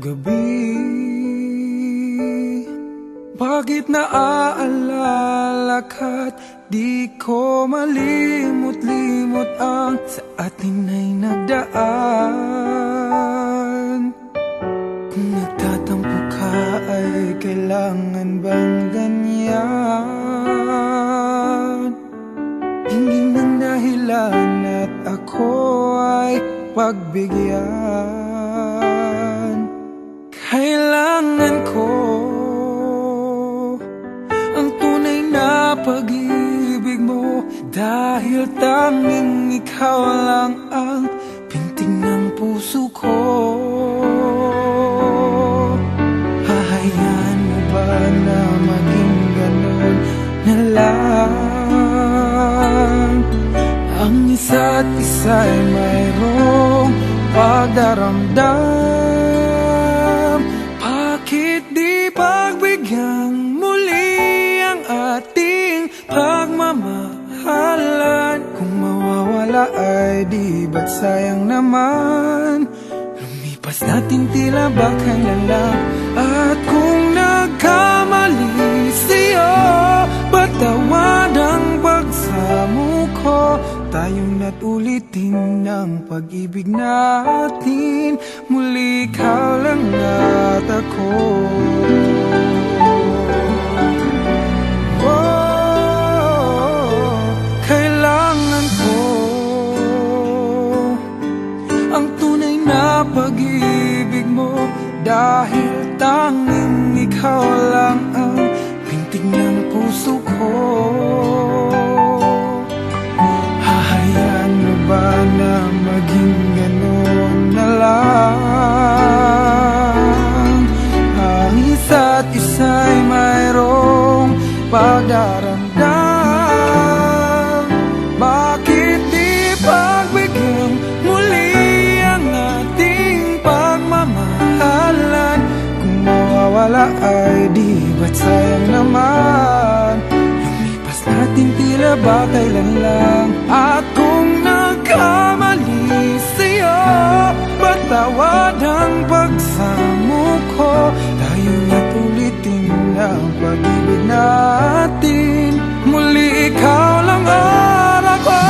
gabi. Bakit naaalala ka't di ko malimot-limot ang sa atin ay nagdaan? Kung nagtatampo ka ay kailangan bang ganyan? Hingin ng dahilan at ako ay pagbigyan. Kailangan ko ang tunay na pag-ibig mo, dahil tanging ikaw lang ang pintig ng puso ko. Hahayaan mo ba na maging ganun na lang? Ang isa't isa'y mayroong pagdaramdam. Bakit di pagbigyan muli ang ating pagmamahalan? Kung mawawala ay di ba't sayang naman? Lumipas natin tila ba kailan lang? At kung nagkamali sa'yo, patawad ang pagsamo ko. Tayong na't ulitin ang pag-ibig natin. Muli ikaw lang at ako. Kailangan ko ang tunay na pag-ibig mo, dahil tanging ikaw lang ang pintig ng puso ko. Hahayaan mo ba na maging gano'n na lang? Ang isa't isa'y mayroong pagdaramdam. Bakit di pagbigyan muli ang ating pagmamahalan? Kung mawawala ay di ba't sayang naman? Lumipas natin tila ba kailan lang? At kung nagkamali sa'yo, patawad ang pagsamo ko. Tayo na't ulitin ang pag-ibig natin. Muli ikaw lang at ako.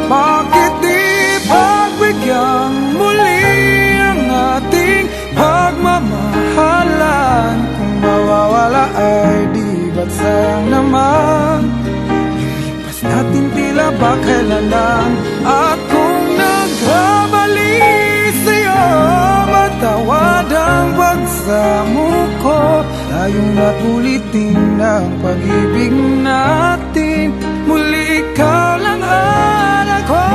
Bakit di pagbigyan muli ang ating pagmamahalan? Kung mawawala ay di ba't sayang naman? Lumipas natin tila ba kailan lang? At kung nagkamali sa'yo, matawad ang pagsamo ko. Tayong na't ulitin ang pag-ibig natin. Muli ikaw lang at ako.